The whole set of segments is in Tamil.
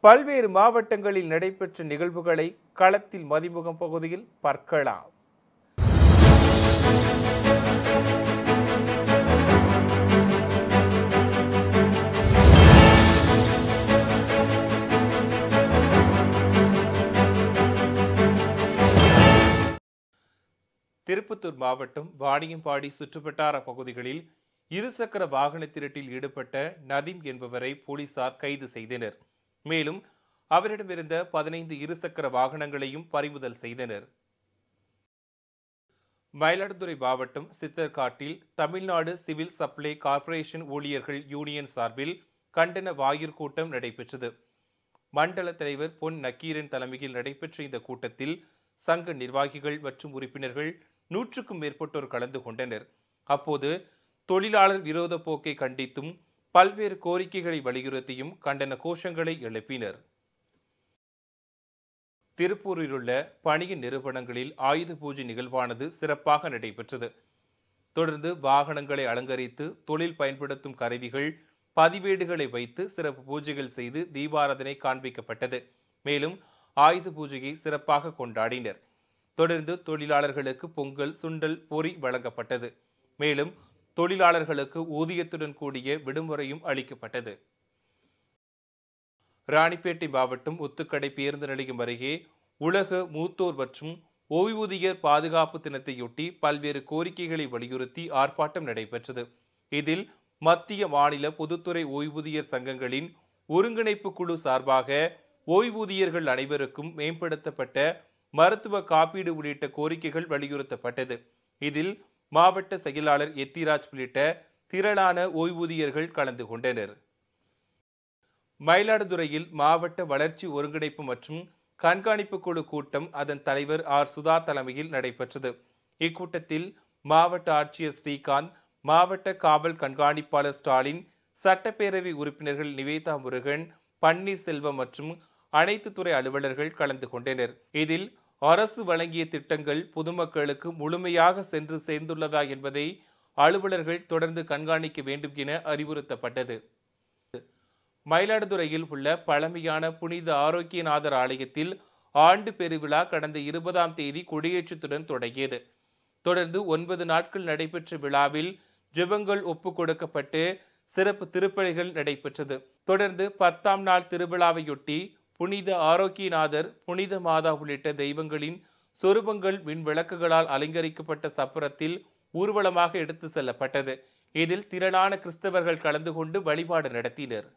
பல்வேறு மாவட்டங்களில் நடைபெற்ற நிகழ்வுகளை களத்தில் மதிமுகம் பகுதியில் பார்க்கலாம். திருப்பத்தூர் மாவட்டம் வாணியம்பாடி சுற்றுவட்டார பகுதிகளில் இருசக்கர வாகன திருட்டில் ஈடுபட்ட நதீம் என்பவரை போலீசார் கைது செய்தனர். மேலும் அவரிடமிருந்த 15 இருசக்கர வாகனங்களையும் பறிமுதல் செய்தனர். மயிலாடுதுறை மாவட்டம் சித்தர்காட்டில் தமிழ்நாடு சிவில் சப்ளை கார்ப்பரேஷன் ஊழியர்கள் யூனியன் சார்பில் கண்டன வாயிற் கூட்டம் நடைபெற்றது. மண்டல தலைவர் பொன் நக்கீரன் தலைமையில் நடைபெற்ற இந்த கூட்டத்தில் சங்க நிர்வாகிகள் மற்றும் உறுப்பினர்கள் 100க்கும் மேற்பட்டோர் கலந்து கொண்டனர். அப்போது தொழிலாளர் விரோத போக்கை கண்டித்தும் பல்வேறு கோரிக்கைகளை வலியுறுத்தியும் கண்டன கோஷங்களை எழுப்பினர். திருப்பூரில் உள்ள வணிக நிறுவனங்களில் ஆயுத பூஜை நிகழ்வானது சிறப்பாக நடைபெற்றது. தொடர்ந்து வாகனங்களை அலங்கரித்து தொழில் பயன்படுத்தும் கருவிகள் பதிவேடுகளை வைத்து சிறப்பு பூஜைகள் செய்து தீபாராதனை காண்பிக்கப்பட்டது. மேலும் ஆயுத பூஜையை சிறப்பாக கொண்டாடினர். தொடர்ந்து தொழிலாளர்களுக்கு பொங்கல், சுண்டல், பொரி வழங்கப்பட்டது. மேலும் தொழிலாளர்களுக்கு ஊதியத்துடன் கூடிய விடுமுறையும் அளிக்கப்பட்டது. ராணிப்பேட்டை மாவட்டம் ஊத்துக்கடை பேருந்து நிலையம் அருகே உலக மூத்தோர் மற்றும் ஓய்வூதியர் பாதுகாப்பு தினத்தையொட்டி பல்வேறு கோரிக்கைகளை வலியுறுத்தி ஆர்ப்பாட்டம் நடைபெற்றது. இதில் மத்திய மாநில பொதுத்துறை ஓய்வூதியர் சங்கங்களின் ஒருங்கிணைப்பு குழு சார்பாக ஓய்வூதியர்கள் அனைவருக்கும் மேம்படுத்தப்பட்ட மருத்துவ காப்பீடு உள்ளிட்ட கோரிக்கைகள் வலியுறுத்தப்பட்டது. இதில் மாவட்ட செயலாளர் எத்திராஜ் உள்ளிட்ட திரளான ஓய்வூதியர்கள் கலந்து கொண்டனர். மயிலாடுதுறையில் மாவட்ட வளர்ச்சி ஒருங்கிணைப்பு மற்றும் கண்காணிப்பு குழு கூட்டம் அதன் தலைவர் ஆர். சுதா தலைமையில் நடைபெற்றது. இக்கூட்டத்தில் மாவட்ட ஆட்சியர் ஸ்ரீகாந்த், மாவட்ட காவல் கண்காணிப்பாளர் ஸ்டாலின், சட்டப்பேரவை உறுப்பினர்கள் நிவேதா முருகன், பன்னீர்செல்வம் மற்றும் அனைத்து துறை அலுவலர்கள் கலந்து கொண்டனர். இதில் அரசு வழங்கிய திட்டங்கள் பொதுமக்களுக்கு முழுமையாக சென்று சேர்ந்துள்ளதா என்பதை அலுவலர்கள் தொடர்ந்து கண்காணிக்க வேண்டும் என அறிவுறுத்தப்பட்டது. மயிலாடுதுறையில் உள்ள பழமையான புனித ஆரோக்கியநாதர் ஆலயத்தில் ஆண்டு பெருவிழா கடந்த 20ஆம் தேதி கொடியேற்றத்துடன் தொடங்கியது. தொடர்ந்து 9 நாட்கள் நடைபெற்ற விழாவில் ஜெபங்கள் ஒப்புக் கொடுக்கப்பட்டு சிறப்பு திருப்பலிகள் நடைபெற்றது. தொடர்ந்து 10ஆம் நாள் திருவிழாவையொட்டி புனித ஆரோக்கியநாதர், புனித மாதா உள்ளிட்ட தெய்வங்களின் சொரூபங்கள் மின் விளக்குகளால் அலங்கரிக்கப்பட்ட சப்பரத்தில் ஊர்வலமாக எடுத்து செல்லப்பட்டது. இதில் திரளான கிறிஸ்தவர்கள் கலந்து கொண்டு வழிபாடு நடத்தினர்.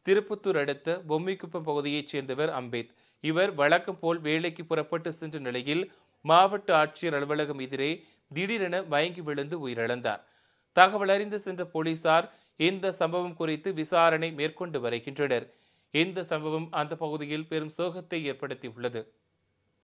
திருப்பத்தூர் அடுத்த பொம்மைக்குப்பம் பகுதியைச் சேர்ந்தவர் அம்பேத். இவர் வழக்கம் போல் வேலைக்கு புறப்பட்டு சென்ற நிலையில் மாவட்ட ஆட்சியர் அலுவலகம் எதிரே திடீரென மயங்கி விழுந்து உயிரிழந்தார். தகவல் அறிந்து சென்ற போலீசார் இந்த சம்பவம் குறித்து விசாரணை மேற்கொண்டு வருகின்றனர். இந்த சம்பவம் அந்த பகுதியில் பெரும் சோகத்தை ஏற்படுத்தியுள்ளது.